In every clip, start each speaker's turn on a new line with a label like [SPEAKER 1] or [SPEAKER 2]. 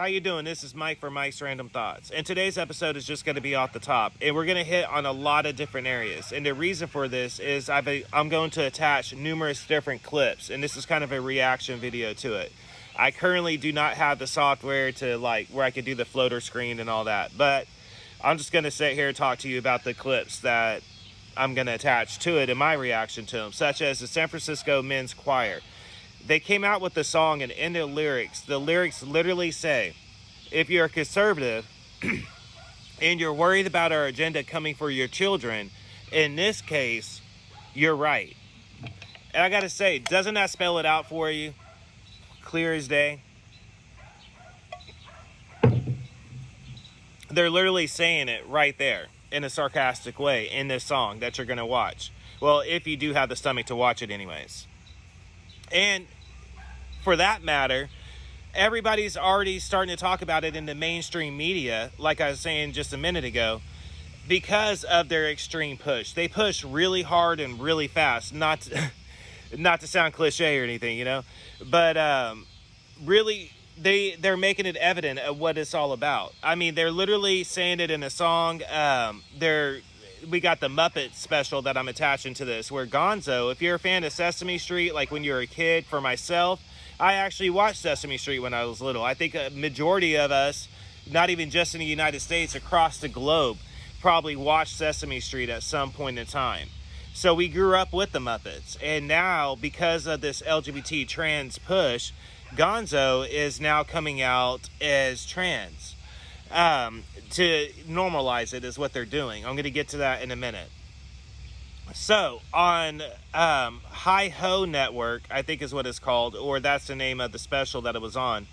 [SPEAKER 1] how you doing? This is Mike for Mike's Random Thoughts. And today's episode is just going to be off the top. And we're going to hit on a lot of different areas. And the reason for this is I'm going to attach numerous different clips. And this is kind of a reaction video to it. I currently do not have the software to where I could do the floater screen and all that. But I'm just going to sit here and talk to you about the clips that I'm going to attach to it and my reaction to them, such as the San Francisco Men's Choir. They came out with the song, and in the lyrics literally say, if you're a conservative and you're worried about our agenda coming for your children, in this case, you're right. And I got to say, doesn't that spell it out for you? Clear as day. They're literally saying it right there in a sarcastic way in this song that you're going to watch. Well, if you do have the stomach to watch it anyways. And for that matter, everybody's already starting to talk about it in the mainstream media, like I was saying just a minute ago, because of their extreme push. They push really hard and really fast, not to sound cliche or anything, but really they're making it evident of what it's all about. I mean, they're literally saying it in a song. We got the Muppet special that I'm attaching to this, where Gonzo, if you're a fan of Sesame Street, like when you're a kid, for myself, I actually watched Sesame Street when I was little. I think a majority of us, not even just in the United States, across the globe, probably watched Sesame Street at some point in time. So we grew up with the Muppets. And now, because of this LGBT trans push, Gonzo is now coming out as trans. To normalize it is what they're doing. I'm going to get to that in a minute. So on Hi Ho Network, I think is what it's called, or that's the name of the special that it was on.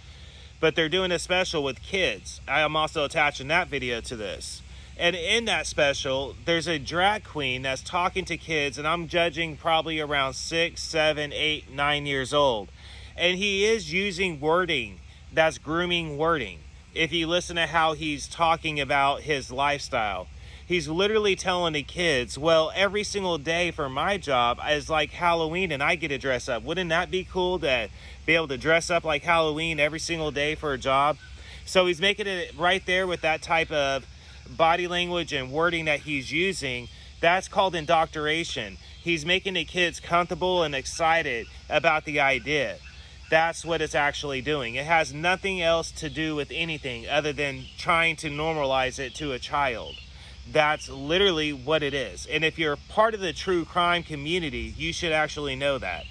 [SPEAKER 1] But they're doing a special with kids. I am also attaching that video to this. And in that special, there's a drag queen that's talking to kids, and I'm judging probably around 6, 7, 8, 9 years old. And he is using wording that's grooming wording. If you listen to how he's talking about his lifestyle, he's literally telling the kids, well, every single day for my job is like Halloween and I get to dress up. Wouldn't that be cool to be able to dress up like Halloween every single day for a job? So he's making it right there with that type of body language and wording that he's using. That's called indoctrination. He's making the kids comfortable and excited about the idea. That's what it's actually doing. It has nothing else to do with anything other than trying to normalize it to a child. That's literally what it is. And if you're part of the true crime community, you should actually know that.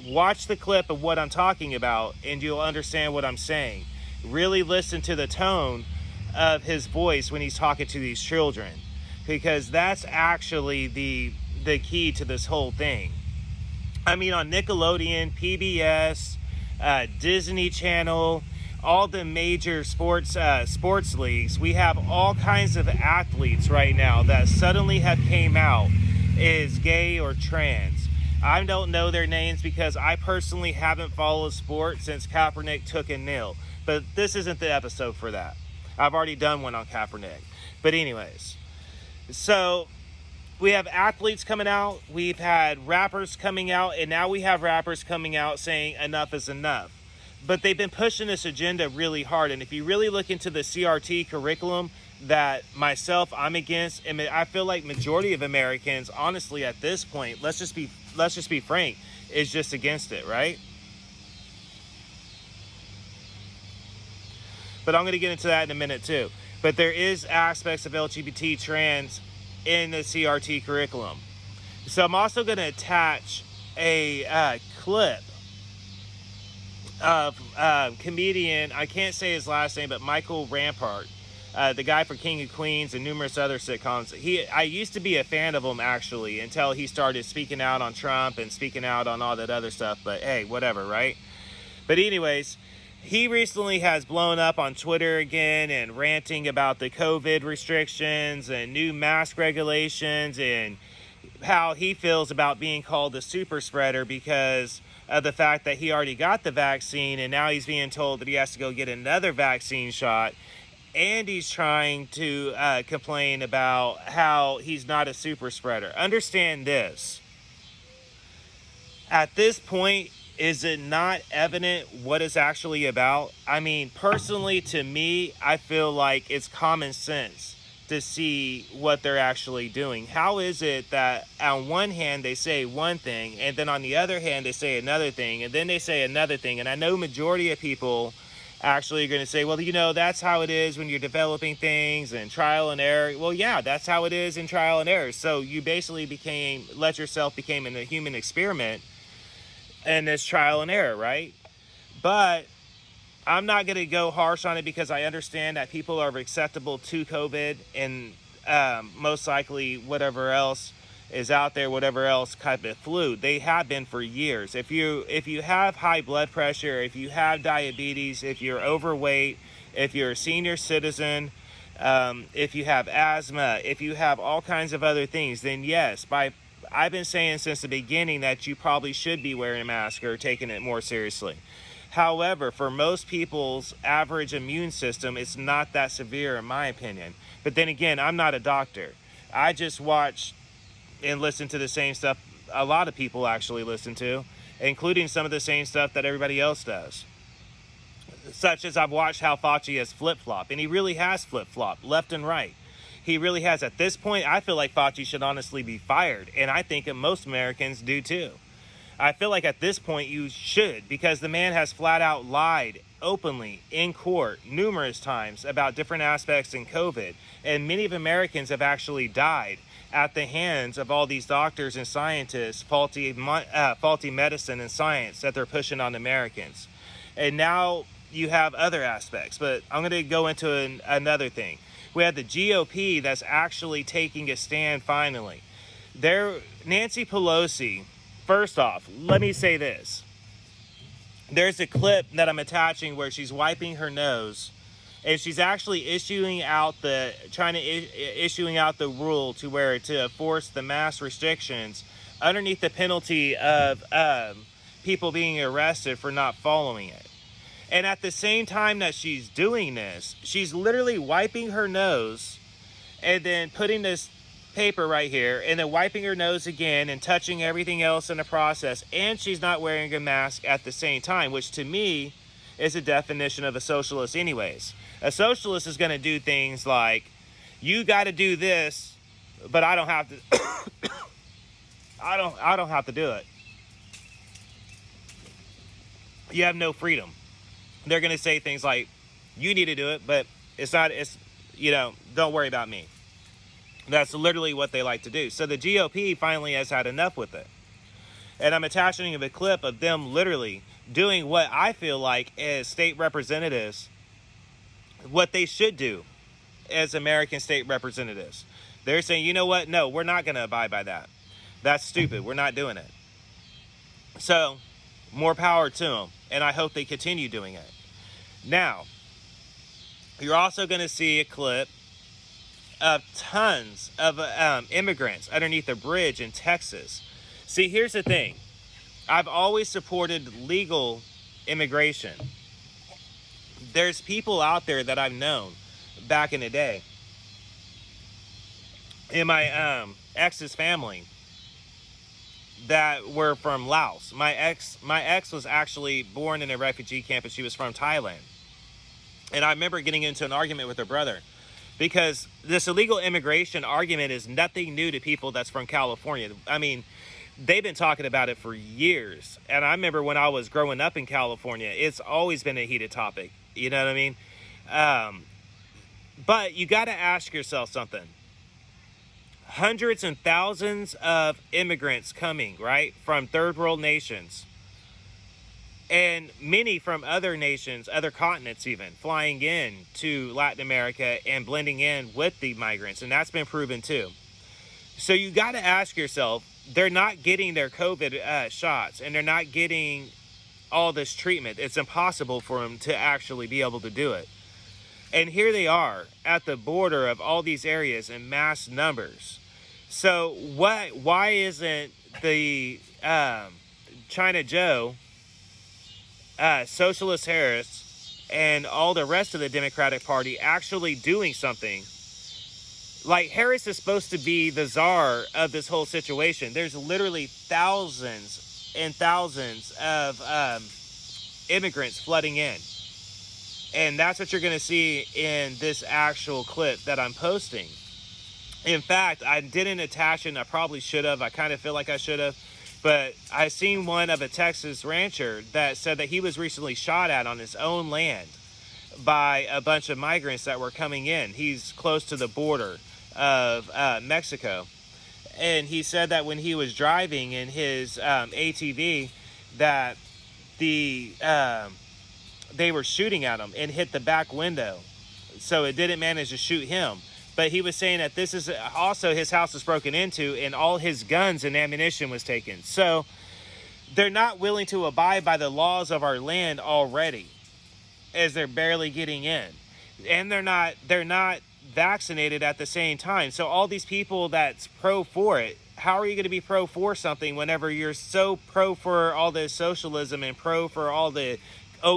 [SPEAKER 1] Watch the clip of what I'm talking about and you'll understand what I'm saying. Really listen to the tone of his voice when he's talking to these children, because that's actually the key to this whole thing. I mean, on Nickelodeon, PBS, Disney Channel, all the major sports leagues, we have all kinds of athletes right now that suddenly have came out as gay or trans. I don't know their names because I personally haven't followed sports since Kaepernick took a kneel. But this isn't the episode for that. I've already done one on Kaepernick. But anyways, so we have athletes coming out, we've had rappers coming out, and now we have rappers coming out saying enough is enough. But they've been pushing this agenda really hard, and if you really look into the CRT curriculum that I'm against, and I feel like majority of Americans, honestly, at this point, let's just be frank, is just against it, right? But I'm going to get into that in a minute too. But there is aspects of LGBT trans in the CRT curriculum. So I'm also going to attach a clip of comedian, I can't say his last name, but Michael Rampart, the guy for King of Queens and numerous other sitcoms. I used to be a fan of him, actually, until he started speaking out on Trump and speaking out on all that other stuff. But hey, whatever, right? But anyways, he recently has blown up on Twitter again and ranting about the COVID restrictions and new mask regulations and how he feels about being called a super spreader because of the fact that he already got the vaccine and now he's being told that he has to go get another vaccine shot. And he's trying to complain about how he's not a super spreader. Understand this. At this point, is it not evident what it's actually about? I mean, personally, to me, I feel like it's common sense to see what they're actually doing. How is it that on one hand they say one thing, and then on the other hand they say another thing, and then they say another thing? And I know majority of people actually are going to say, well, that's how it is when you're developing things and trial and error. Well, yeah, that's how it is in trial and error. So you basically let yourself become in a human experiment and this trial and error, right? But I'm not going to go harsh on it because I understand that people are acceptable to COVID and most likely whatever else is out there, whatever else type of flu. They have been for years. If you have high blood pressure, if you have diabetes, if you're overweight, if you're a senior citizen, if you have asthma, if you have all kinds of other things, then yes, I've been saying since the beginning that you probably should be wearing a mask or taking it more seriously. However, for most people's average immune system, it's not that severe in my opinion. But then again, I'm not a doctor. I just watch and listen to the same stuff a lot of people actually listen to, including some of the same stuff that everybody else does. Such as I've watched how Fauci has flip-flopped, and he really has flip-flopped left and right. He really has. At this point, I feel like Fauci should honestly be fired, and I think that most Americans do too. I feel like at this point you should, because the man has flat out lied openly in court numerous times about different aspects in COVID, and many of Americans have actually died at the hands of all these doctors and scientists, faulty medicine and science that they're pushing on Americans. And now you have other aspects, but I'm going to go into another thing. We have the GOP that's actually taking a stand finally. Nancy Pelosi, first off, let me say this. There's a clip that I'm attaching where she's wiping her nose, and she's actually issuing out the rule to force the mask restrictions underneath the penalty of people being arrested for not following it. And at the same time that she's doing this, she's literally wiping her nose and then putting this paper right here and then wiping her nose again and touching everything else in the process. And she's not wearing a mask at the same time, which to me is a definition of a socialist anyways. A socialist is going to do things like, you got to do this, but I don't have to. I don't have to do it. You have no freedom. They're going to say things like, you need to do it, but don't worry about me. That's literally what they like to do. So the GOP finally has had enough with it. And I'm attaching a clip of them literally doing what I feel like as state representatives, what they should do as American state representatives. They're saying, you know what? No, we're not going to abide by that. That's stupid. We're not doing it. So more power to them. And I hope they continue doing it. Now, you're also going to see a clip of tons of immigrants underneath a bridge in Texas. See, here's the thing. I've always supported legal immigration. There's people out there that I've known back in the day in my ex's family that were from Laos. My ex was actually born in a refugee camp, and she was from Thailand. And I remember getting into an argument with her brother because this illegal immigration argument is nothing new to people that's from California. I mean, they've been talking about it for years. And I remember when I was growing up in California, it's always been a heated topic. You know what I mean? But you got to ask yourself something. Hundreds and thousands of immigrants coming, right, from third world nations. And many from other nations, other continents even, flying in to Latin America and blending in with the migrants. And that's been proven too. So you got to ask yourself, they're not getting their COVID shots and they're not getting all this treatment. It's impossible for them to actually be able to do it. And here they are at the border of all these areas in mass numbers. So why isn't the China Joe, Socialist Harris, and all the rest of the Democratic Party actually doing something? Like, Harris is supposed to be the czar of this whole situation. There's literally thousands and thousands of immigrants flooding in. And that's what you're going to see in this actual clip that I'm posting. In fact, I didn't attach it, and I probably should have. I kind of feel like I should have. But I seen one of a Texas rancher that said that he was recently shot at on his own land by a bunch of migrants that were coming in. He's close to the border of Mexico. And he said that when he was driving in his ATV, that they were shooting at him and hit the back window. So it didn't manage to shoot him. But he was saying that this is also his house was broken into and all his guns and ammunition was taken. So they're not willing to abide by the laws of our land already, as they're barely getting in. And they're not vaccinated at the same time. So all these people that's pro for it, how are you going to be pro for something whenever you're so pro for all this socialism and pro for all the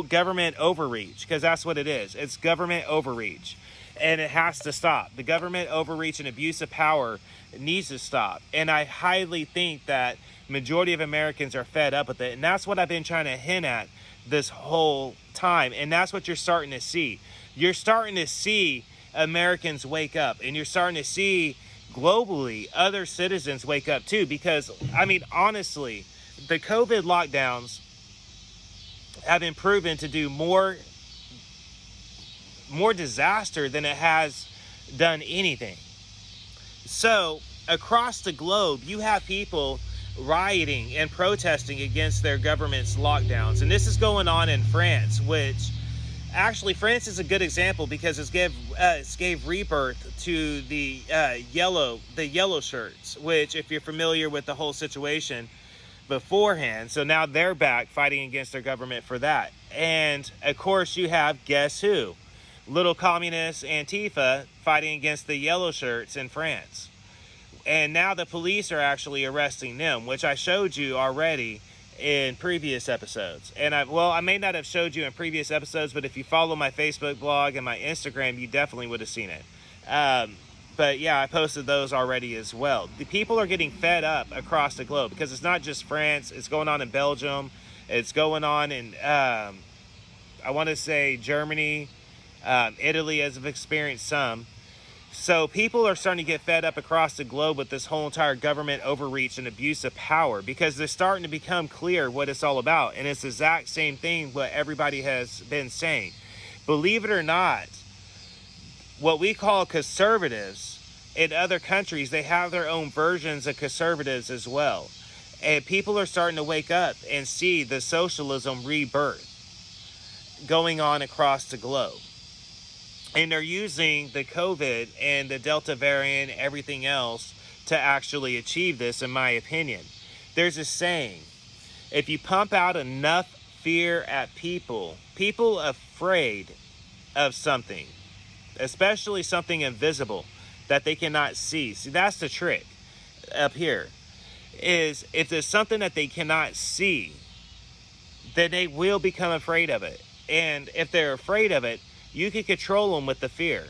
[SPEAKER 1] government overreach? Because that's what it is. It's government overreach. And it has to stop. The government overreach and abuse of power needs to stop. And I highly think that majority of Americans are fed up with it. And that's what I've been trying to hint at this whole time. And that's what you're starting to see. You're starting to see Americans wake up. And you're starting to see globally other citizens wake up too. Because, I mean, honestly, the COVID lockdowns have been proven to do more disaster than it has done anything. So across the globe, you have people rioting and protesting against their government's lockdowns. And this is going on in France, which actually France is a good example because it gave rebirth to the yellow shirts, which, if you're familiar with the whole situation beforehand, so now they're back fighting against their government for that. And of course you have, guess who? Little communist Antifa fighting against the yellow shirts in France. And now the police are actually arresting them, which I showed you already in previous episodes. And I may not have showed you in previous episodes, but if you follow my Facebook blog and my Instagram, you definitely would have seen it. But yeah, I posted those already as well. The people are getting fed up across the globe because it's not just France. It's going on in Belgium. It's going on in, I want to say, Germany. Italy has experienced some. So people are starting to get fed up across the globe with this whole entire government overreach and abuse of power because they're starting to become clear what it's all about. And it's the exact same thing what everybody has been saying. Believe it or not, what we call conservatives in other countries, they have their own versions of conservatives as well. And people are starting to wake up and see the socialism rebirth going on across the globe. And they're using the COVID and the Delta variant, everything else, to actually achieve this, in my opinion. There's a saying, if you pump out enough fear at people afraid of something, especially something invisible that they cannot see. See, that's the trick up here, is if there's something that they cannot see, then they will become afraid of it. And if they're afraid of it, you can control them with the fear.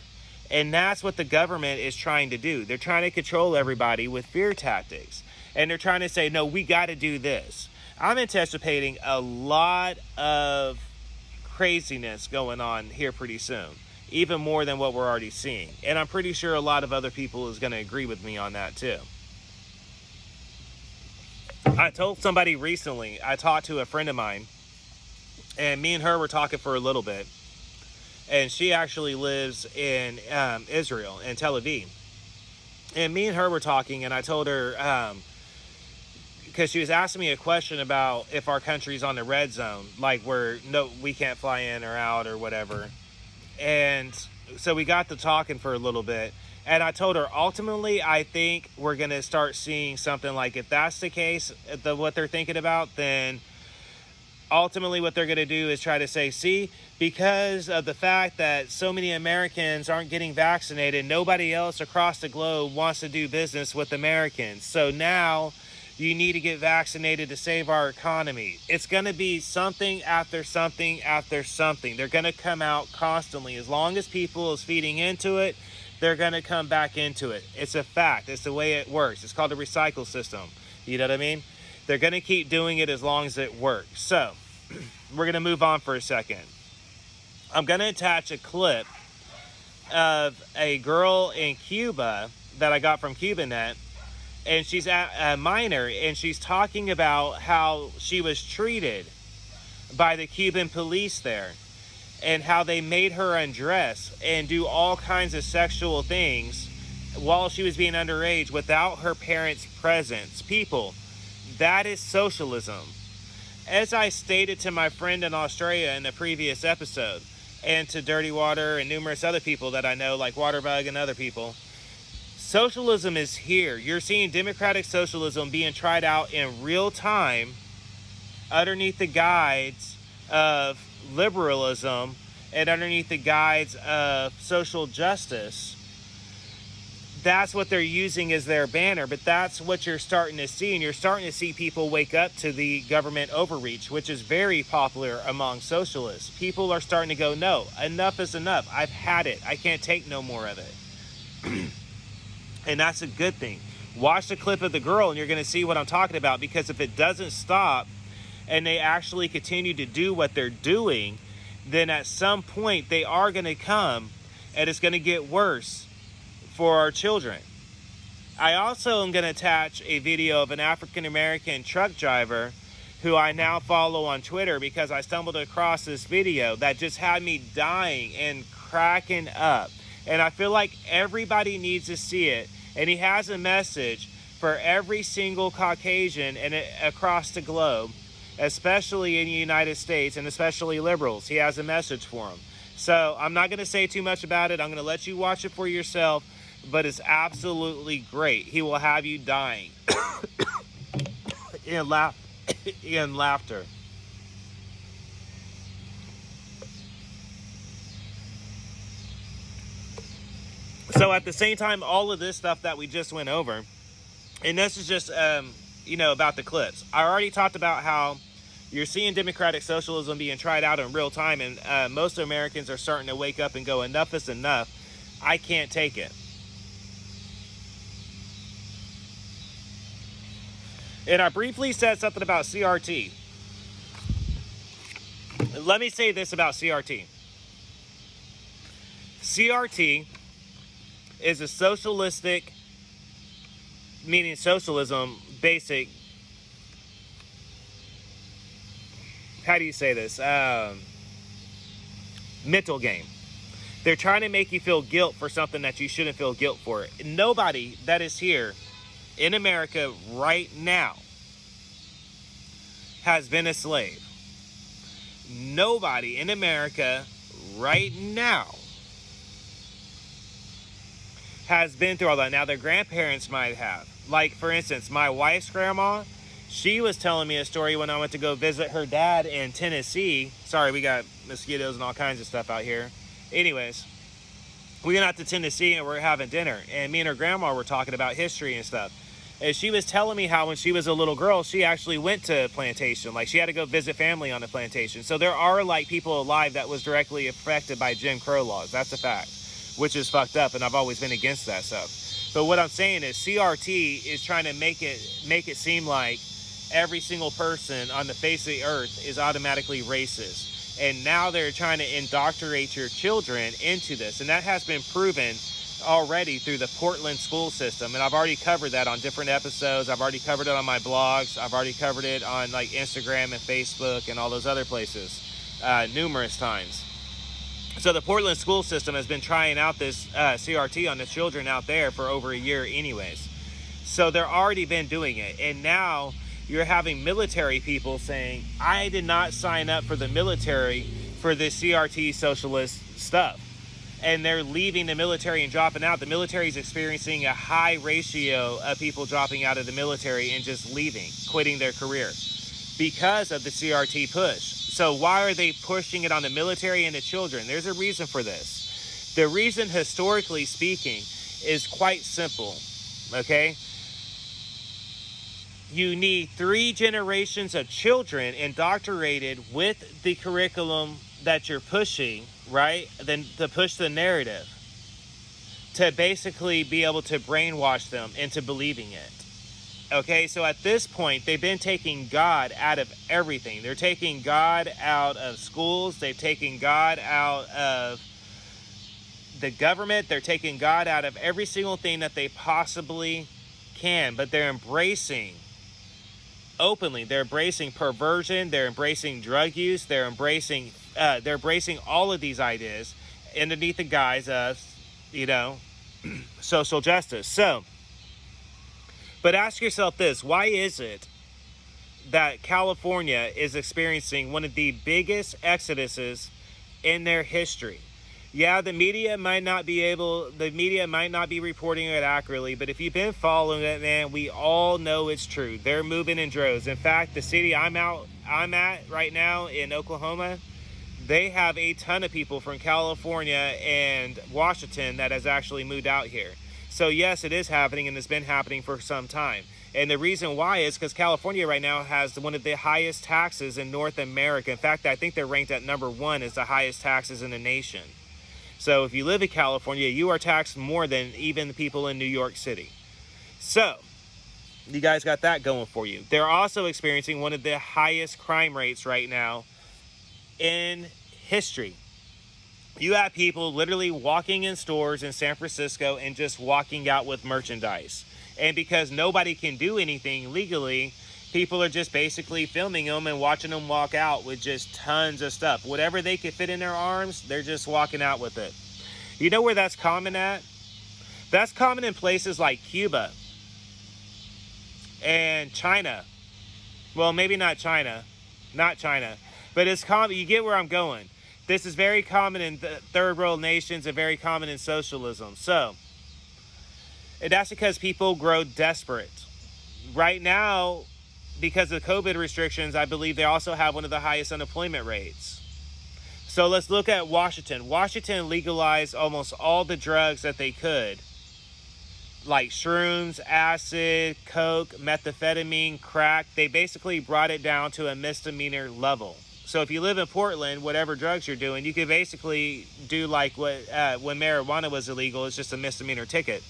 [SPEAKER 1] And that's what the government is trying to do. They're trying to control everybody with fear tactics. And they're trying to say, no, we got to do this. I'm anticipating a lot of craziness going on here pretty soon. Even more than what we're already seeing. And I'm pretty sure a lot of other people is going to agree with me on that too. I told somebody recently, I talked to a friend of mine, and me and her were talking for a little bit. And she actually lives in Israel, in Tel Aviv. And me and her were talking, and I told her, because she was asking me a question about if our country's on the red zone, like where we can't fly in or out or whatever. And so we got to talking for a little bit. And I told her, ultimately, I think we're going to start seeing something like, if that's the case, what they're thinking about, then ultimately what they're going to do is try to say, see, because of the fact that so many Americans aren't getting vaccinated, nobody else across the globe wants to do business with Americans. So now you need to get vaccinated to save our economy. It's going to be something after something after something. They're going to come out constantly. As long as people is feeding into it, they're going to come back into it. It's a fact. It's the way it works. It's called the recycle system. You know what I mean? They're going to keep doing it as long as it works. So, we're going to move on for a second. I'm going to attach a clip of a girl in Cuba that I got from CubaNet, and she's a minor, and she's talking about how she was treated by the Cuban police there, and how they made her undress and do all kinds of sexual things while she was being underage without her parents' presence. People, that is socialism. As I stated to my friend in Australia in the previous episode, and to Dirty Water and numerous other people that I know, like Waterbug and other people, socialism is here. You're seeing democratic socialism being tried out in real time underneath the guides of liberalism and underneath the guides of social justice. That's what they're using as their banner, but that's what you're starting to see, and you're starting to see people wake up to the government overreach, which is very popular among socialists. People are starting to go, no, enough is enough. I've had it. I can't take no more of it. And that's a good thing. Watch the clip of the girl, and you're going to see what I'm talking about, because if it doesn't stop and they actually continue to do what they're doing, then at some point they are going to come, and it's going to get worse for our children. I also am going to attach a video of an African-American truck driver who I now follow on Twitter, because I stumbled across this video that just had me dying and cracking up. And I feel like everybody needs to see it. And he has a message for every single Caucasian across the globe, especially in the United States, and especially liberals. He has a message for them. So I'm not going to say too much about it. I'm going to let you watch it for yourself. But it's absolutely great. He will have you dying in laughter. So at the same time, all of this stuff that we just went over, and this is just, about the clips. I already talked about how you're seeing democratic socialism being tried out in real time, and most Americans are starting to wake up and go, enough is enough. I can't take it. And I briefly said something about CRT. Let me say this about CRT. CRT is a socialistic, meaning socialism, basic, how do you say this? Mental game. They're trying to make you feel guilt for something that you shouldn't feel guilt for. Nobody that is here in America right now has been a slave. Nobody in America right now has been through all that. Now, their grandparents might have. Like, for instance, my wife's grandma, she was telling me a story when I went to go visit her dad in Tennessee. Sorry, we got mosquitoes and all kinds of stuff out here. Anyways, we went out to Tennessee and we're having dinner. And me and her grandma were talking about history and stuff. And she was telling me how when she was a little girl, she actually went to a plantation. Like, she had to go visit family on a plantation. So there are, like, people alive that was directly affected by Jim Crow laws. That's a fact, which is fucked up, and I've always been against that stuff. But what I'm saying is CRT is trying to make it seem like every single person on the face of the earth is automatically racist. And now they're trying to indoctrinate your children into this. And that has been proven already through the Portland school system, and I've already covered that on different episodes. I've already covered it on my blogs. I've already covered it on like Instagram and Facebook and all those other places numerous times. So the Portland school system has been trying out this CRT on the children out there for over a year anyways. So they're already been doing it, and now you're having military people saying, I did not sign up for the military for this CRT socialist stuff. And they're leaving the military and dropping out. The military is experiencing a high ratio of people dropping out of the military and just leaving, quitting their career because of the CRT push. So why are they pushing it on the military and the children? There's a reason for this. The reason, historically speaking, is quite simple, okay? You need 3 generations of children indoctrinated with the curriculum that you're pushing, right? Then to push the narrative, to basically be able to brainwash them into believing it. Okay, so at this point, they've been taking God out of everything. They're taking God out of schools. They've taken God out of the government. They're taking God out of every single thing that they possibly can. But they're embracing openly. They're embracing perversion. They're embracing drug use. They're embracing all of these ideas underneath the guise of, social justice. So, but ask yourself this: why is it that California is experiencing one of the biggest exoduses in their history? Yeah, the media might not be reporting it accurately, but if you've been following it, man, we all know it's true. They're moving in droves. In fact, the city I'm at right now in Oklahoma, they have a ton of people from California and Washington that has actually moved out here. So yes, it is happening, and it's been happening for some time. And the reason why is because California right now has one of the highest taxes in North America. In fact, I think they're ranked at number 1 as the highest taxes in the nation. So if you live in California, you are taxed more than even the people in New York City. So you guys got that going for you. They're also experiencing one of the highest crime rates right now in history. You have people literally walking in stores in San Francisco and just walking out with merchandise. And because nobody can do anything legally, people are just basically filming them and watching them walk out with just tons of stuff. Whatever they can fit in their arms, they're just walking out with it. You know where that's common at? That's common in places like Cuba and China. Well, maybe not China, but it's common. You get where I'm going. This is very common in third world nations and very common in socialism. So, and that's because people grow desperate. Right now, because of COVID restrictions, I believe they also have one of the highest unemployment rates. So let's look at Washington. Washington legalized almost all the drugs that they could, like shrooms, acid, coke, methamphetamine, crack. They basically brought it down to a misdemeanor level. So if you live in Portland, whatever drugs you're doing, you could basically do like when marijuana was illegal, it's just a misdemeanor ticket.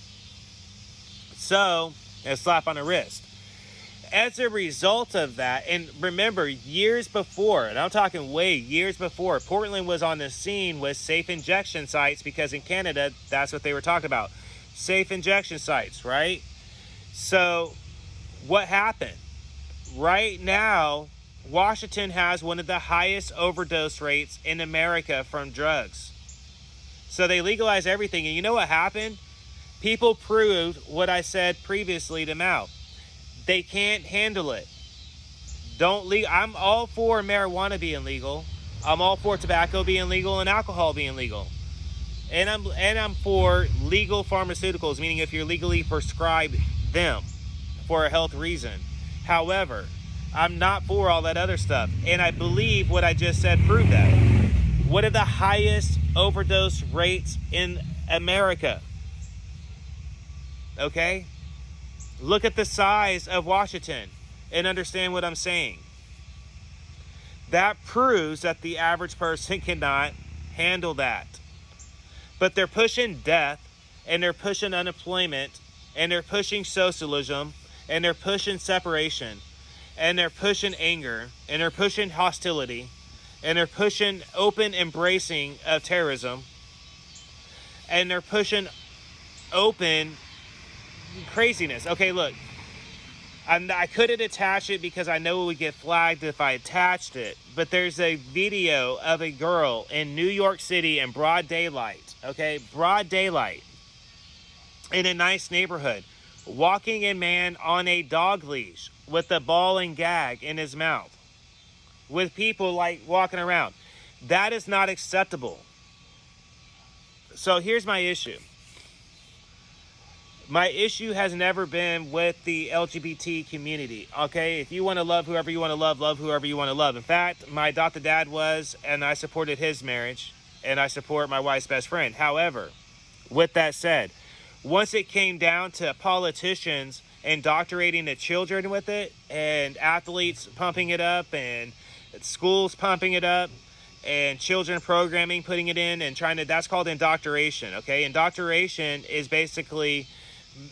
[SPEAKER 1] So, a slap on the wrist. As a result of that, and remember, years before, and I'm talking years before, Portland was on the scene with safe injection sites, because in Canada, that's what they were talking about. Safe injection sites, right? So, what happened? Right now, Washington has one of the highest overdose rates in America from drugs. So they legalized everything, and you know what happened? People proved what I said previously to Mao. They can't handle it. I'm all for marijuana being legal. I'm all for tobacco being legal and alcohol being legal. And I'm for legal pharmaceuticals, meaning if you're legally prescribed them for a health reason. However, I'm not for all that other stuff. And I believe what I just said proved that. What are the highest overdose rates in America? Okay? Look at the size of Washington and understand what I'm saying. That proves that the average person cannot handle that. But they're pushing death, and they're pushing unemployment, and they're pushing socialism, and they're pushing separation, and they're pushing anger, and they're pushing hostility, and they're pushing open embracing of terrorism, and they're pushing open craziness. Okay, look, I couldn't attach it because I know it would get flagged if I attached it, but there's a video of a girl in New York City in broad daylight, okay, broad daylight, in a nice neighborhood, walking a man on a dog leash with a ball and gag in his mouth, with people like walking around. That is not acceptable. So here's my issue. My issue has never been with the LGBT community, okay? If you want to love whoever you want to love whoever you want to love. In fact, my adopted dad was, and I supported his marriage, and I support my wife's best friend. However, with that said, once it came down to politicians indoctrinating the children with it, and athletes pumping it up, and schools pumping it up, and children programming, putting it in, and that's called indoctrination, okay? Indoctrination is basically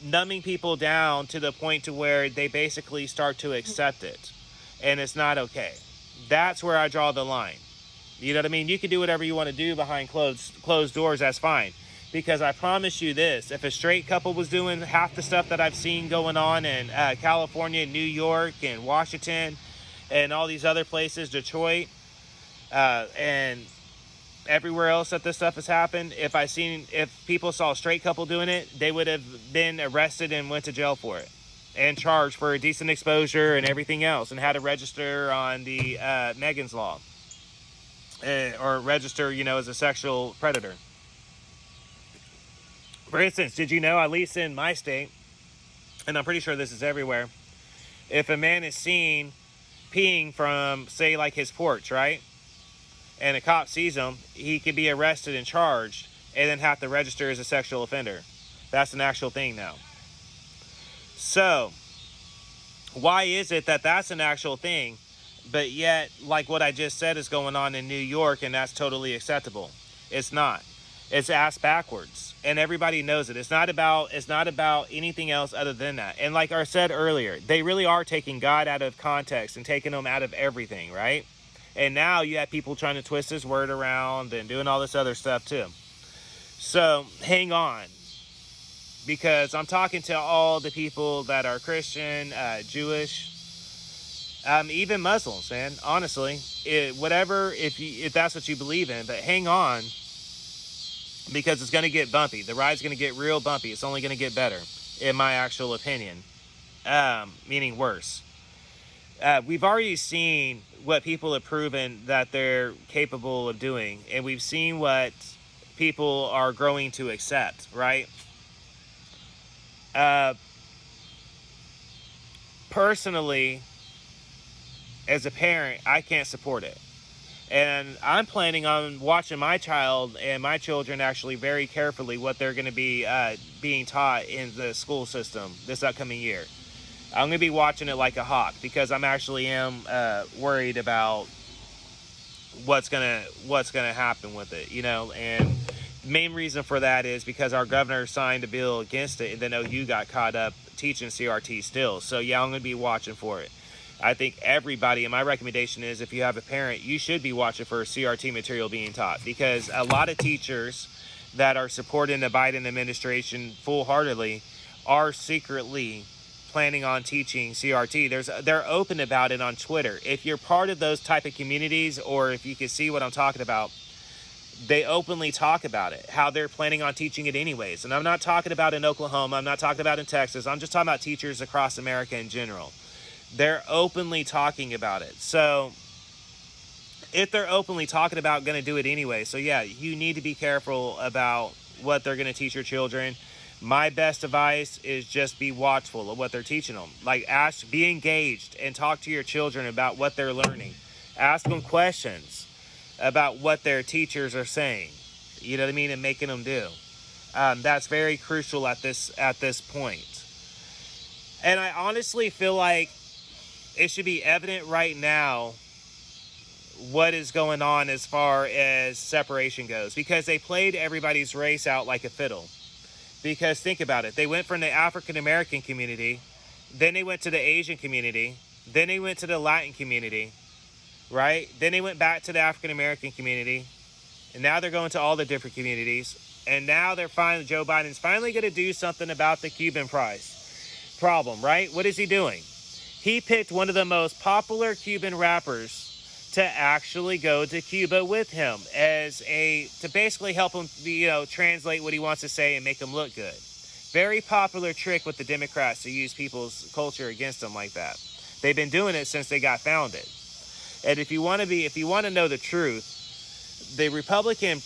[SPEAKER 1] numbing people down to the point to where they basically start to accept it, and it's not okay. That's where I draw the line. You know what I mean? You can do whatever you want to do behind closed doors. That's fine. Because I promise you this, if a straight couple was doing half the stuff that I've seen going on in California, New York, and Washington, and all these other places, Detroit, and everywhere else that this stuff has happened, if people saw a straight couple doing it, they would have been arrested and went to jail for it, and charged for decent exposure and everything else, and had to register on the Megan's Law, or register, as a sexual predator. For instance, did you know, at least in my state, and I'm pretty sure this is everywhere, if a man is seen peeing from, say, like his porch, right, and a cop sees him, he could be arrested and charged, and then have to register as a sexual offender. That's an actual thing now. So, why is it that that's an actual thing, but yet, like what I just said is going on in New York, and that's totally acceptable? It's not. It's ass backwards, and everybody knows it. It's not about anything else other than that. And like I said earlier, they really are taking God out of context and taking him out of everything, right? And now you have people trying to twist his word around and doing all this other stuff too. So hang on, because I'm talking to all the people that are Christian, Jewish, even Muslims, man. Honestly, if that's what you believe in, but hang on. Because it's going to get bumpy. The ride's going to get real bumpy. It's only going to get better, in my actual opinion. Meaning worse. We've already seen what people have proven that they're capable of doing. And we've seen what people are growing to accept, right? Personally, as a parent, I can't support it. And I'm planning on watching my child and my children actually very carefully what they're going to be being taught in the school system this upcoming year. I'm going to be watching it like a hawk, because I'm actually worried about what's gonna happen with it, And the main reason for that is because our governor signed a bill against it, and then OU got caught up teaching CRT still. So yeah, I'm going to be watching for it. I think everybody, and my recommendation is, if you have a parent, you should be watching for CRT material being taught, because a lot of teachers that are supporting the Biden administration full-heartedly are secretly planning on teaching CRT. They're open about it on Twitter. If you're part of those type of communities, or if you can see what I'm talking about, they openly talk about it, how they're planning on teaching it anyways. And I'm not talking about in Oklahoma, I'm not talking about in Texas, I'm just talking about teachers across America in general. They're openly talking about it. So if they're openly talking about going to do it anyway, so yeah, you need to be careful about what they're going to teach your children. My best advice is just be watchful of what they're teaching them. Like, be engaged and talk to your children about what they're learning. Ask them questions about what their teachers are saying. You know what I mean? And making them do. That's very crucial at this point. And I honestly feel like it should be evident right now what is going on as far as separation goes, because they played everybody's race out like a fiddle. Because think about it, they went from the African American community, then they went to the Asian community, then they went to the Latin community, right? Then they went back to the African American community, and now they're going to all the different communities, and now Joe Biden's finally going to do something about the Cuban problem, right? What is he doing? He picked one of the most popular Cuban rappers to actually go to Cuba with him to basically help him, translate what he wants to say and make him look good. Very popular trick with the Democrats to use people's culture against them like that. They've been doing it since they got founded. And if you want to know the truth, the Republican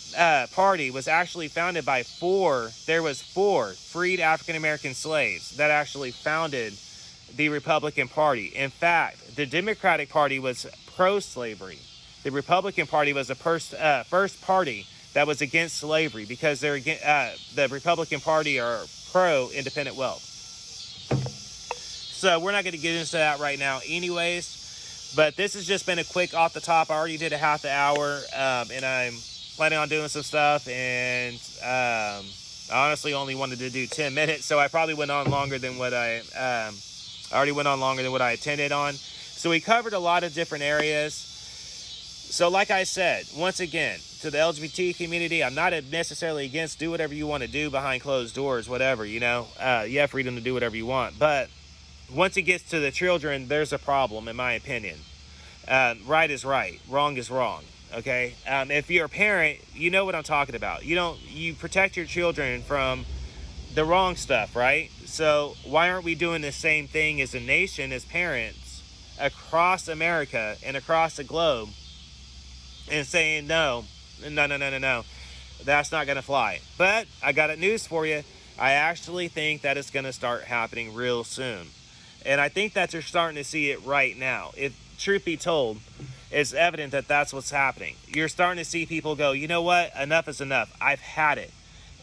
[SPEAKER 1] Party was actually founded by four freed African American slaves that actually founded the Republican Party. In fact, the Democratic Party was pro-slavery. The Republican Party was the first party that was against slavery, because the Republican Party are pro-independent wealth. So we're not going to get into that right now anyways, but this has just been a quick off the top. I already did a half an hour, and I'm planning on doing some stuff, and I honestly only wanted to do 10 minutes, so I probably went on longer than what I already went on longer than what I intended on. So we covered a lot of different areas. So like I said, once again, to the LGBT community, I'm not necessarily against do whatever you want to do behind closed doors, whatever, you know. You have freedom to do whatever you want. But once it gets to the children, there's a problem, in my opinion. Right is right. Wrong is wrong. Okay? If you're a parent, you know what I'm talking about. You protect your children from the wrong stuff, right? So why aren't we doing the same thing as a nation, as parents, across America and across the globe, and saying, no, that's not going to fly. But I got news for you. I actually think that it's going to start happening real soon. And I think that you're starting to see it right now. If truth be told, it's evident that that's what's happening. You're starting to see people go, you know what? Enough is enough. I've had it.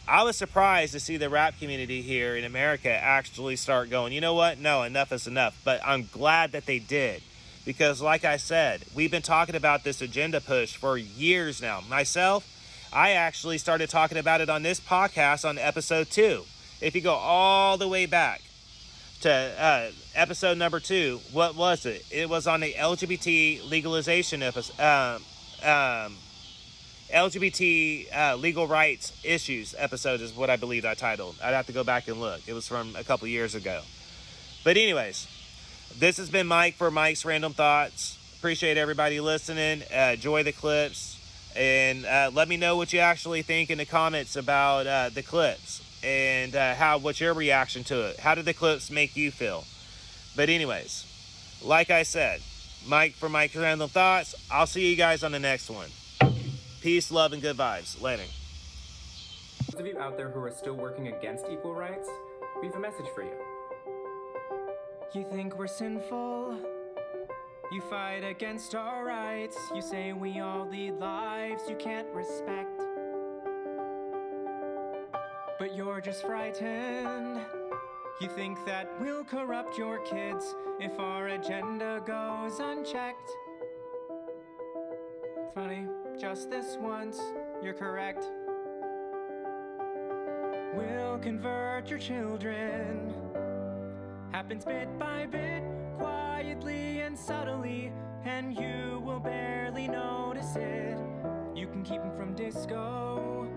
[SPEAKER 1] I was surprised to see the rap community here in America actually start going, you know what? No, enough is enough. But I'm glad that they did. Because like I said, we've been talking about this agenda push for years now. Myself, I actually started talking about it on this podcast on episode 2. If you go all the way back to episode number 2, what was it? It was on the LGBT legalization episode, LGBT legal rights issues episode is what I believe I titled. I'd have to go back and look. It was from a couple years ago. But anyways, this has been Mike for Mike's Random Thoughts. Appreciate everybody listening. Enjoy the clips. And let me know what you actually think in the comments about the clips. And what's your reaction to it? How did the clips make you feel? But anyways, like I said, Mike for Mike's Random Thoughts. I'll see you guys on the next one. Peace, love, and good vibes. Later.
[SPEAKER 2] Those of you out there who are still working against equal rights, we have a message for you. You think we're sinful? You fight against our rights. You say we all lead lives you can't respect. But you're just frightened. You think that we'll corrupt your kids if our agenda goes unchecked. Funny, just this once, you're correct. We'll convert your children. Happens bit by bit, quietly and subtly, and you will barely notice it. You can keep them from disco,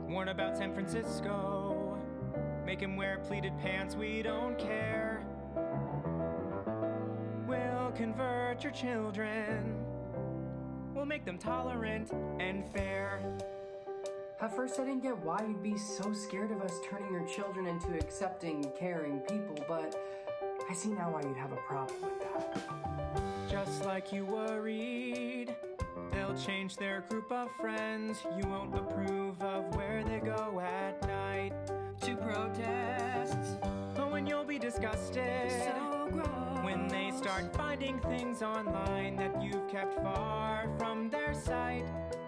[SPEAKER 2] warn about San Francisco, make him wear pleated pants, we don't care. We'll convert your children, we'll make them tolerant and fair.
[SPEAKER 3] At first I didn't get why you'd be so scared of us turning your children into accepting, caring people, but I see now why you'd have a problem with that.
[SPEAKER 2] Just like you worried, they'll change their group of friends. You won't approve of where they go at night to protests. Oh, and you'll be disgusted so gross when they start finding things online that you've kept far from their sight,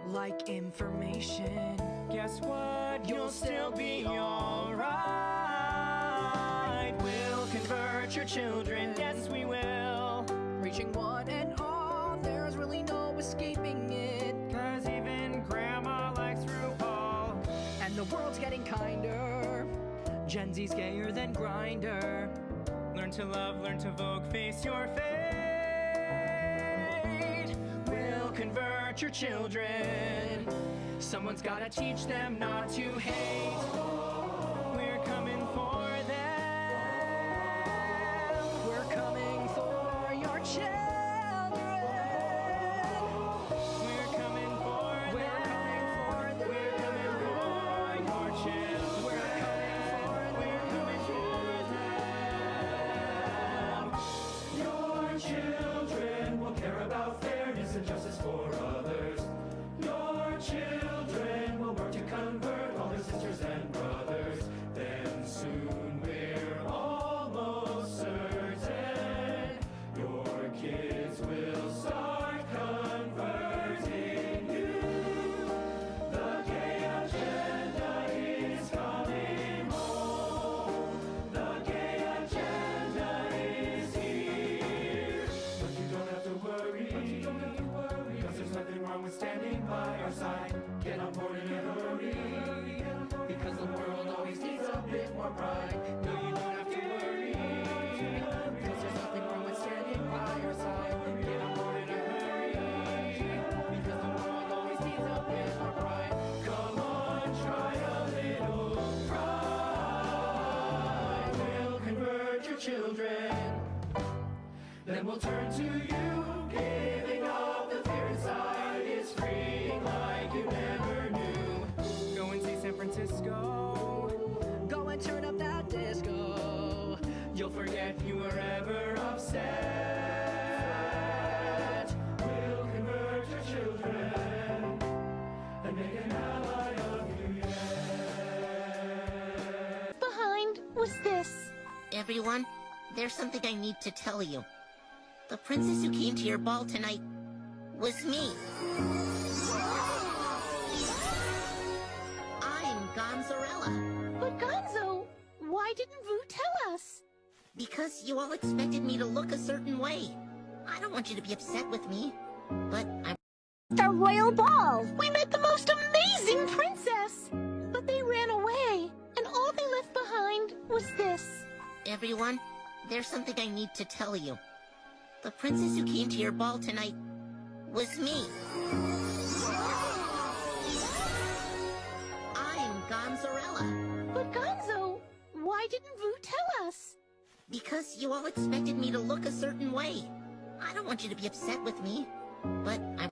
[SPEAKER 2] like information. Guess what? You'll still be alright. We'll convert your children, yes we will.
[SPEAKER 4] Reaching one and all, there's really no escaping it.
[SPEAKER 2] 'Cause even grandma likes RuPaul.
[SPEAKER 4] And the world's getting kinder.
[SPEAKER 2] Gen Z's gayer than Grindr. Learn to love, learn to vogue, face your fate. We'll convert your children. Someone's gotta teach them not to hate. We're coming for them.
[SPEAKER 4] We're coming for your children.
[SPEAKER 2] We're coming for them.
[SPEAKER 4] We're coming for them.
[SPEAKER 2] We're coming for your children.
[SPEAKER 4] We're coming for
[SPEAKER 2] We're coming for them.
[SPEAKER 5] Your children will care about fairness and justice for others. Your children will work to convert all their sisters and brothers.
[SPEAKER 4] more pride. No, you don't have to worry, because there's nothing wrong with standing by your side. Get on board in a hurry, because the world always needs a bit more pride. Come on, try a little pride. We'll convert your children, then we'll turn to you. Giving up the fear inside is freeing like you never knew.
[SPEAKER 2] Go and see San Francisco.
[SPEAKER 4] Go and turn up that disco.
[SPEAKER 2] You'll forget you were ever upset.
[SPEAKER 5] We'll convert your children and make an ally of you yet.
[SPEAKER 6] Behind was this.
[SPEAKER 7] Everyone, there's something I need to tell you. The princess who came to your ball tonight was me. I'm Gonzarella.
[SPEAKER 6] But Gonzo, why didn't Vu tell us?
[SPEAKER 7] Because you all expected me to look a certain way. I don't want you to be upset with me, but I'm...
[SPEAKER 6] The royal ball. We met the most amazing princess. But they ran away, and all they left behind was this.
[SPEAKER 7] Everyone, there's something I need to tell you. The princess who came to your ball tonight was me. I'm Gonzarella.
[SPEAKER 6] But Gonzo, why didn't Vu tell us?
[SPEAKER 7] Because you all expected me to look a certain way. I don't want you to be upset with me, but I'm...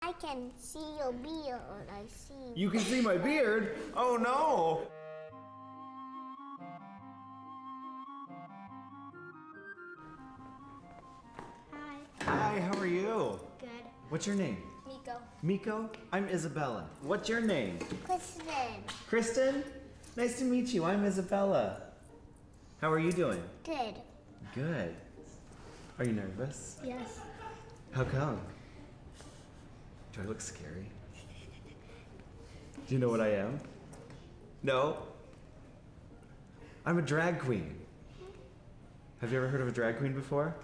[SPEAKER 8] I can see your beard. I see.
[SPEAKER 1] You can see my beard? Oh no!
[SPEAKER 8] Hi.
[SPEAKER 9] Hi, how are you?
[SPEAKER 8] Good.
[SPEAKER 9] What's your name?
[SPEAKER 8] Miko.
[SPEAKER 9] Miko? I'm Isabella. What's your name?
[SPEAKER 8] Kristen.
[SPEAKER 9] Kristen? Nice to meet you. I'm Isabella. How are you doing?
[SPEAKER 8] Good.
[SPEAKER 9] Good. Are you nervous?
[SPEAKER 8] Yes.
[SPEAKER 9] How come? Do I look scary? Do you know what I am? No? I'm a drag queen. Have you ever heard of a drag queen before?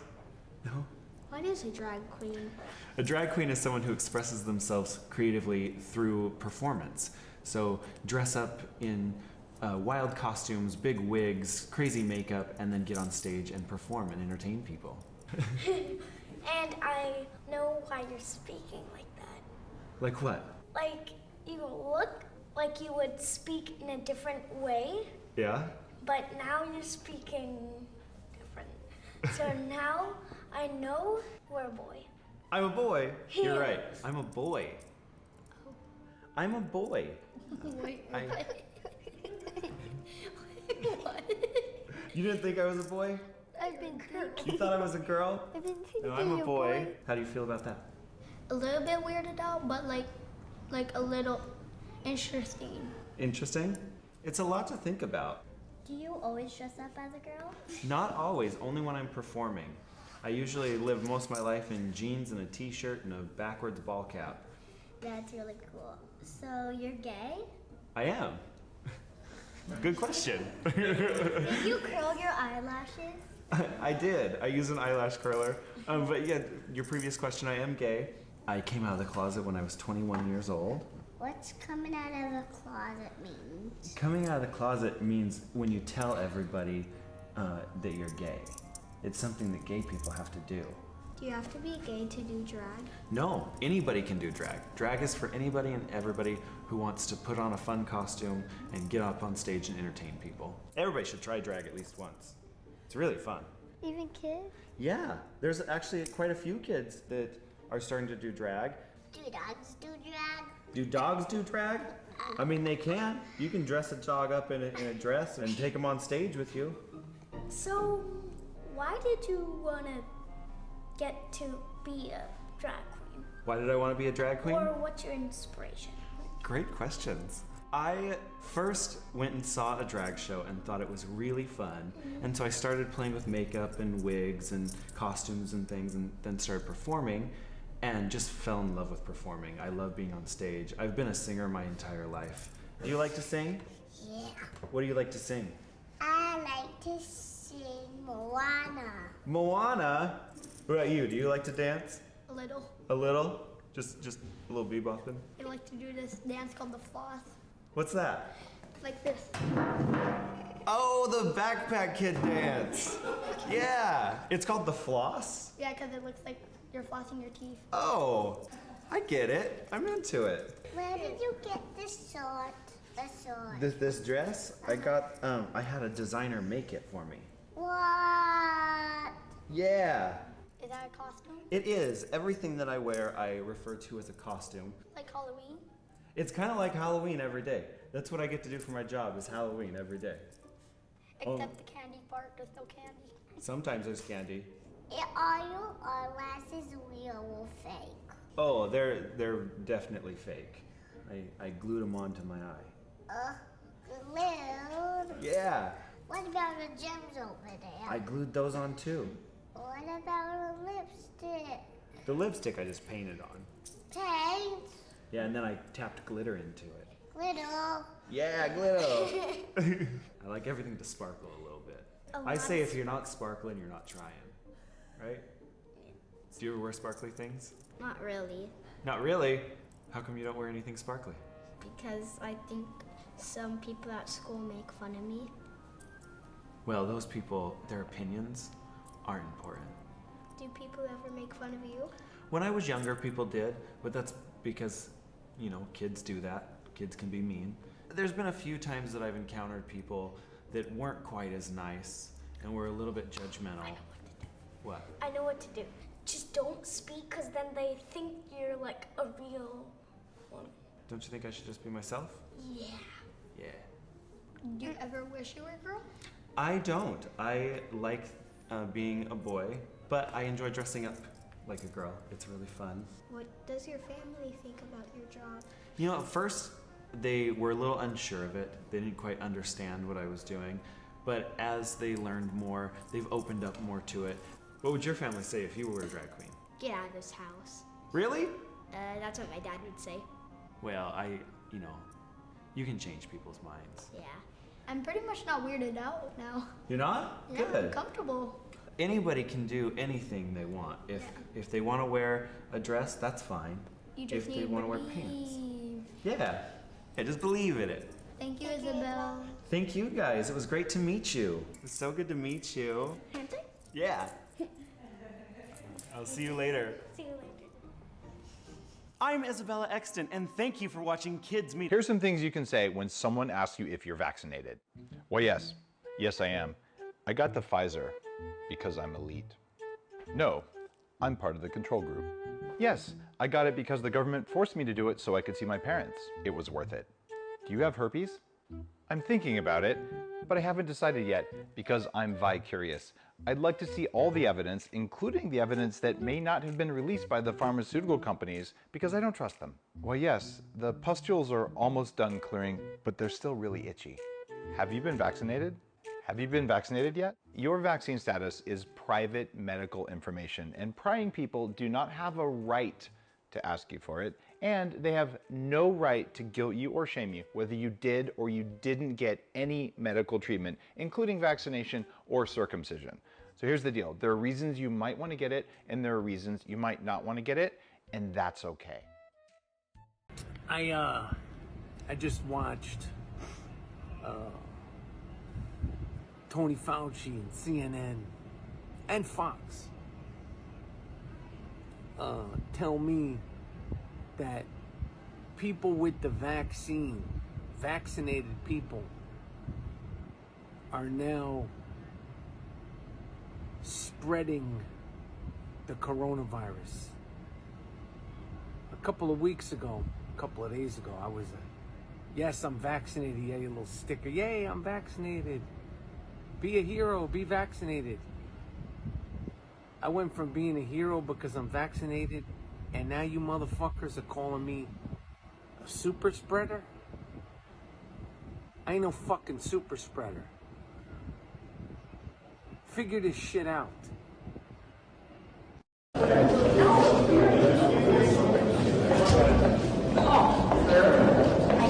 [SPEAKER 9] No?
[SPEAKER 8] What is a drag queen?
[SPEAKER 9] A drag queen is someone who expresses themselves creatively through performance. So dress up in wild costumes, big wigs, crazy makeup, and then get on stage and perform and entertain people.
[SPEAKER 8] And I know why you're speaking like that.
[SPEAKER 9] Like what?
[SPEAKER 8] Like, you look like you would speak in a different way,
[SPEAKER 9] Yeah?
[SPEAKER 8] but now you're speaking different. So now I know we're a boy.
[SPEAKER 9] I'm a boy. You're
[SPEAKER 8] Yeah.
[SPEAKER 9] right. I'm a boy. I'm a boy.
[SPEAKER 8] Wait,
[SPEAKER 9] I-
[SPEAKER 8] what?
[SPEAKER 9] You didn't think I was a boy?
[SPEAKER 8] I've been thinking.
[SPEAKER 9] You thought I was a girl?
[SPEAKER 8] I've been thinking
[SPEAKER 9] No, I'm a
[SPEAKER 8] you're
[SPEAKER 9] boy. How do you feel about that?
[SPEAKER 8] A little bit weirded out, but like a little interesting.
[SPEAKER 9] Interesting? It's a lot to think about.
[SPEAKER 8] Do you always dress up as a girl?
[SPEAKER 9] Not always, only when I'm performing. I usually live most of my life in jeans and a t-shirt and a backwards ball cap.
[SPEAKER 8] That's really cool. So you're gay?
[SPEAKER 9] I am. Good question.
[SPEAKER 8] Did you curl your eyelashes?
[SPEAKER 9] I did. I use an eyelash curler. But yeah, your previous question, I am gay. I came out of the closet when I was 21 years old.
[SPEAKER 8] What's coming out of the closet means?
[SPEAKER 9] Coming out of the closet means when you tell everybody that you're gay. It's something that gay people have to do.
[SPEAKER 8] Do you have to be gay to do drag?
[SPEAKER 9] No, anybody can do drag. Drag is for anybody and everybody who wants to put on a fun costume and get up on stage and entertain people. Everybody should try drag at least once. It's really fun.
[SPEAKER 8] Even kids?
[SPEAKER 9] Yeah, there's actually quite a few kids that are starting to do drag.
[SPEAKER 8] Do dogs do drag?
[SPEAKER 9] Do dogs do drag? I mean, they can. You can dress a dog up in a dress and take them on stage with you.
[SPEAKER 8] So, why did you want to get to be a drag queen?
[SPEAKER 9] Why did I want to be a drag queen?
[SPEAKER 8] Or what's your inspiration?
[SPEAKER 9] Great questions. I first went and saw a drag show and thought it was really fun. And so I started playing with makeup and wigs and costumes and things and then started performing and just fell in love with performing. I love being on stage. I've been a singer my entire life. Do you like to sing?
[SPEAKER 8] Yeah.
[SPEAKER 9] What do you like to sing?
[SPEAKER 8] I like to sing Moana.
[SPEAKER 9] Moana? What about you? Do you like to dance?
[SPEAKER 8] A little.
[SPEAKER 9] A little? Just a little bebopping?
[SPEAKER 8] I like to do this dance called the floss.
[SPEAKER 9] What's that?
[SPEAKER 8] Like this.
[SPEAKER 9] Oh, the backpack kid dance. Yeah. It's called the floss?
[SPEAKER 8] Yeah, because it looks like you're flossing your teeth.
[SPEAKER 9] Oh, I get it. I'm into it.
[SPEAKER 8] Where did you get this sword?
[SPEAKER 9] This dress, I got, I had a designer make it for me.
[SPEAKER 8] What?
[SPEAKER 9] Yeah.
[SPEAKER 8] Is that a costume?
[SPEAKER 9] It is. Everything that I wear, I refer to as a costume.
[SPEAKER 8] Like Halloween?
[SPEAKER 9] It's kind of like Halloween every day. That's what I get to do for my job, is Halloween every day.
[SPEAKER 8] Except the candy part, there's no candy.
[SPEAKER 9] Sometimes there's candy.
[SPEAKER 8] Are your eyelashes real or fake?
[SPEAKER 9] Oh, they're definitely fake. I glued them onto my eye.
[SPEAKER 8] Glued?
[SPEAKER 9] Yeah.
[SPEAKER 8] What about the gems over there?
[SPEAKER 9] I glued those on too.
[SPEAKER 8] What about the lipstick?
[SPEAKER 9] The lipstick I just painted on.
[SPEAKER 8] Paint?
[SPEAKER 9] Yeah, and then I tapped glitter into it.
[SPEAKER 8] Glitter?
[SPEAKER 9] Yeah, glitter. I like everything to sparkle a little bit. I say if you're not sparkling, you're not trying. Right? Do you ever wear sparkly things?
[SPEAKER 8] Not really.
[SPEAKER 9] Not really? How come you don't wear anything sparkly?
[SPEAKER 8] Because I think some people at school make fun of me.
[SPEAKER 9] Well, those people, their opinions aren't important.
[SPEAKER 8] Do people ever make fun of you?
[SPEAKER 9] When I was younger, people did, but that's because, you know, kids do that. Kids can be mean. There's been a few times that I've encountered people that weren't quite as nice and were a little bit judgmental.
[SPEAKER 8] I know what to do.
[SPEAKER 9] What?
[SPEAKER 8] I know what to do. Just don't speak, because then they think you're like a real one.
[SPEAKER 9] Don't you think I should just be myself?
[SPEAKER 8] Yeah.
[SPEAKER 9] Yeah.
[SPEAKER 8] Do you ever wish you were a girl?
[SPEAKER 9] I don't. I like being a boy, but I enjoy dressing up like a girl. It's really fun.
[SPEAKER 8] What does your family think about your job?
[SPEAKER 9] You know, at first they were a little unsure of it. They didn't quite understand what I was doing. But as they learned more, they've opened up more to it. What would your family say if you were a drag queen?
[SPEAKER 8] Get out of this house.
[SPEAKER 9] Really?
[SPEAKER 8] That's what my dad would say.
[SPEAKER 9] Well, you can change people's minds.
[SPEAKER 8] Yeah. I'm pretty much not weirded out now.
[SPEAKER 9] You're not?
[SPEAKER 8] Yeah,
[SPEAKER 9] Good.
[SPEAKER 8] I'm comfortable.
[SPEAKER 9] Anybody can do anything they want. If they want to wear a dress, that's fine.
[SPEAKER 8] You just
[SPEAKER 9] if
[SPEAKER 8] need
[SPEAKER 9] they
[SPEAKER 8] to
[SPEAKER 9] want to wear
[SPEAKER 8] believe.
[SPEAKER 9] pants. Yeah, just believe in it.
[SPEAKER 8] Thank you, Isabel.
[SPEAKER 9] Thank you guys. It was great to meet you. It's so good to meet you.
[SPEAKER 8] Handshake?
[SPEAKER 9] Yeah. I'll see you later.
[SPEAKER 8] See you later.
[SPEAKER 10] I'm Isabella Exton, and thank you for watching Kids Meet.
[SPEAKER 11] Here's some things you can say when someone asks you if you're vaccinated. Well, yes. Yes, I am. I got the Pfizer because I'm elite. No, I'm part of the control group. Yes, I got it because the government forced me to do it so I could see my parents. It was worth it. Do you have herpes? I'm thinking about it, but I haven't decided yet because I'm vi-curious. I'd like to see all the evidence, including the evidence that may not have been released by the pharmaceutical companies, because I don't trust them. Well, yes, the pustules are almost done clearing, but they're still really itchy. Have you been vaccinated? Have you been vaccinated yet? Your vaccine status is private medical information, and prying people do not have a right to ask you for it, and they have no right to guilt you or shame you whether you did or you didn't get any medical treatment, including vaccination or circumcision. So here's the deal. There are reasons you might want to get it, and there are reasons you might not want to get it, and that's okay.
[SPEAKER 12] I just watched Tony Fauci and CNN and Fox tell me that people with the vaccine, vaccinated people, are now spreading the coronavirus. A couple of weeks ago, a couple of days ago, I was yes, I'm vaccinated. Yay, a little sticker. Yay, I'm vaccinated. Be a hero, be vaccinated. I went from being a hero because I'm vaccinated, and now you motherfuckers are calling me a super spreader? I ain't no fucking super spreader. Figure this shit out.
[SPEAKER 6] I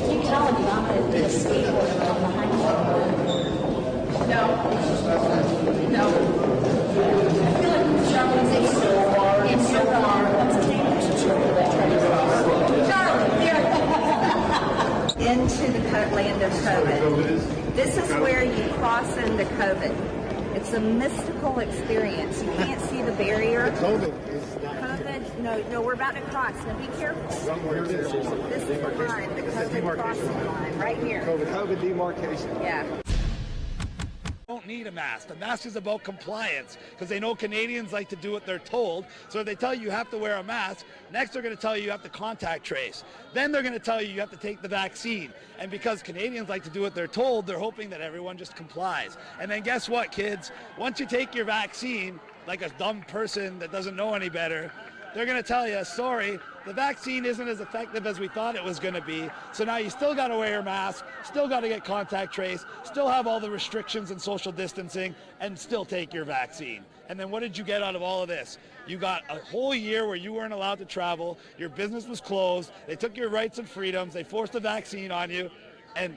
[SPEAKER 6] keep telling you I'm going to do a skateboard from behind you. No. I feel like we're jumping so hard and so hard. Let's take Charlie, here. Into the land of COVID. This
[SPEAKER 13] is where you cross into COVID. It's a mystical experience. You can't see the barrier.
[SPEAKER 14] COVID is not
[SPEAKER 13] COVID, no, we're about to cross. Now be careful. This is the line, the COVID crossing line, right here.
[SPEAKER 14] COVID demarcation.
[SPEAKER 13] Yeah.
[SPEAKER 15] Don't need a mask. The mask is about compliance because they know Canadians like to do what they're told. So if they tell you have to wear a mask, next they're going to tell you have to contact trace. Then they're going to tell you have to take the vaccine. And because Canadians like to do what they're told, they're hoping that everyone just complies. And then guess what, kids? Once you take your vaccine, like a dumb person that doesn't know any better, they're going to tell you, sorry, the vaccine isn't as effective as we thought it was going to be. So now you still got to wear your mask, still got to get contact trace, still have all the restrictions and social distancing, and still take your vaccine. And then what did you get out of all of this? You got a whole year where you weren't allowed to travel, your business was closed, they took your rights and freedoms, they forced a vaccine on you, and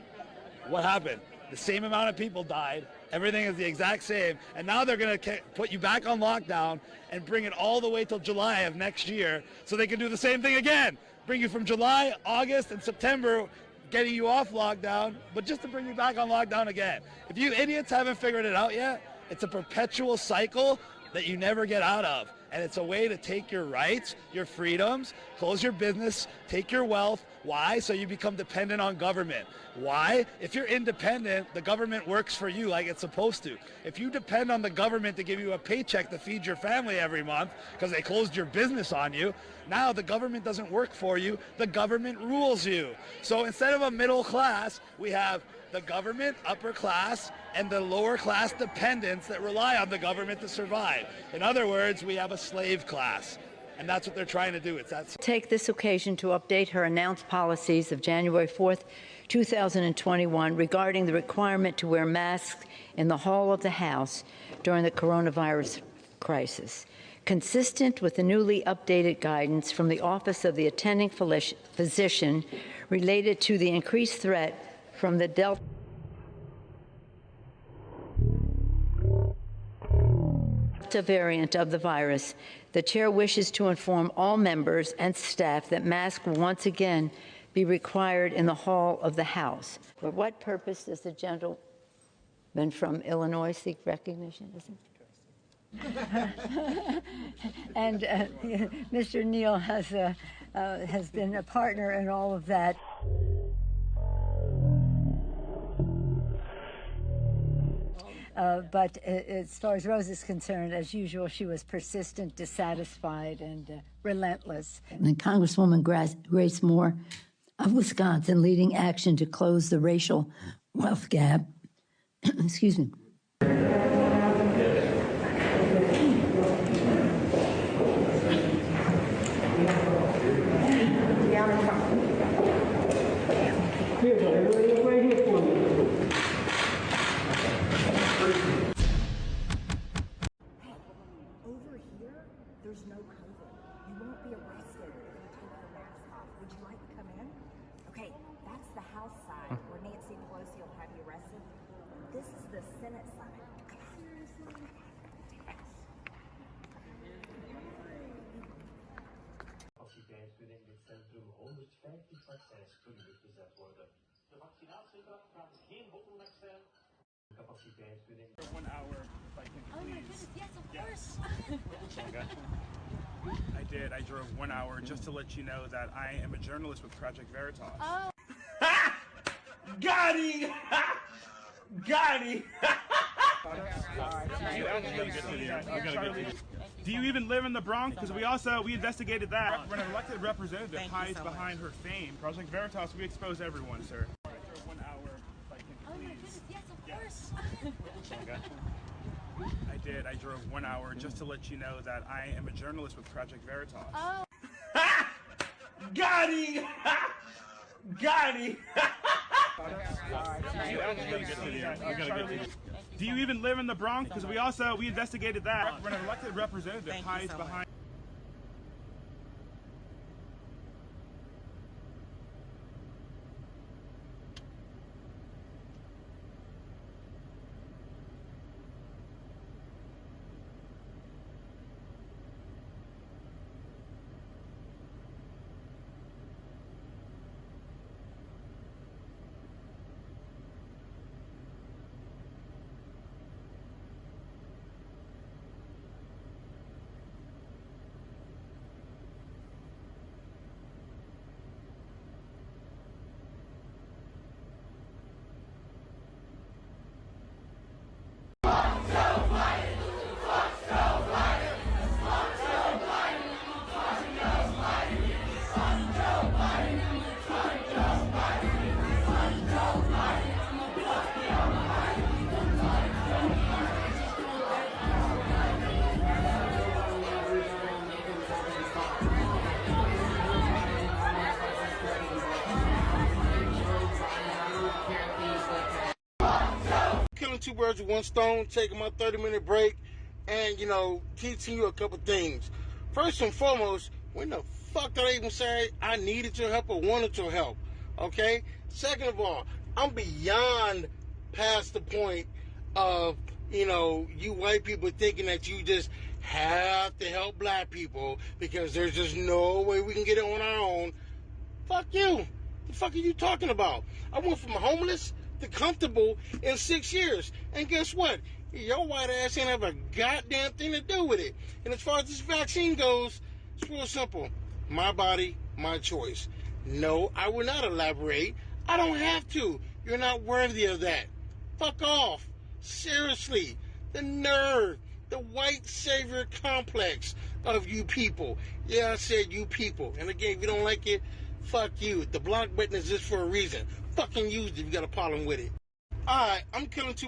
[SPEAKER 15] what happened? The same amount of people died. Everything is the exact same. And now they're going to put you back on lockdown and bring it all the way till July of next year so they can do the same thing again. Bring you from July, August, and September, getting you off lockdown, but just to bring you back on lockdown again. If you idiots haven't figured it out yet, it's a perpetual cycle that you never get out of. And it's a way to take your rights, your freedoms, close your business, take your wealth. Why? So you become dependent on government. Why? If you're independent, the government works for you like it's supposed to. If you depend on the government to give you a paycheck to feed your family every month because they closed your business on you, now the government doesn't work for you, the government rules you. So instead of a middle class, we have the government, upper class, and the lower class dependents that rely on the government to survive. In other words, we have a slave class. And that's what they're trying to do. It's that.
[SPEAKER 16] Take this occasion to update her announced policies of January 4th, 2021 regarding the requirement to wear masks in the hall of the House during the coronavirus crisis. Consistent with the newly updated guidance from the Office of the Attending Physician related to the increased threat from the Delta variant of the virus, the chair wishes to inform all members and staff that masks will once again be required in the hall of the House. For what purpose does the gentleman from Illinois seek recognition? And Mr. Neal has been a partner in all of that. But as far as Rose is concerned, as usual, she was persistent, dissatisfied, and relentless. And Congresswoman Grace Moore of Wisconsin leading action to close the racial wealth gap. Excuse me.
[SPEAKER 17] Over here, there's no COVID. You won't be arrested if you take your mask off. Would you like to come in? Okay, that's the House side where Nancy Pelosi will have you arrested. This is the Senate side.
[SPEAKER 5] Capaciteitsbeding dit centrum 150 vaccins kunnen gezet worden. De vaccinatiegraad gaat geen bottleneck zijn. Capaciteitsbeding. 1 hour, if I can please. Oh my goodness, yes, of course. I did. I drove 1 hour just to let you know that I am a journalist with Project Veritas.
[SPEAKER 4] Oh.
[SPEAKER 5] Got him! Got him!
[SPEAKER 18] Do you even live in the Bronx? Because we investigated that. When an elected representative hides behind her fame, Project Veritas, we expose everyone, sir. 1 hour, if I can please. Oh my goodness, yes, of course. I did. I drove 1 hour just to let you know that I am a journalist with Project Veritas.
[SPEAKER 4] Oh.
[SPEAKER 5] Got him! Got him!
[SPEAKER 18] Do you even live in the Bronx? Because we investigated that. When an elected representative hides behind.
[SPEAKER 19] two birds with one stone, taking my 30-minute break, and, you know, teaching you a couple things. First and foremost, when the fuck did I even say I needed your help or wanted your help? Okay? Second of all, I'm beyond past the point of, you know, you white people thinking that you just have to help black people because there's just no way we can get it on our own. Fuck you. The fuck are you talking about? I went from homeless to comfortable in 6 years. And guess what? Your white ass ain't have a goddamn thing to do with it. And as far as this vaccine goes, it's real simple. My body, my choice. No, I will not elaborate. I don't have to. You're not worthy of that. Fuck off. Seriously. The nerve. The white savior complex of you people. Yeah, I said you people. And again, if you don't like it, fuck you. The block button is just for a reason. Fucking use it if you got a problem with it. Alright, I'm killing two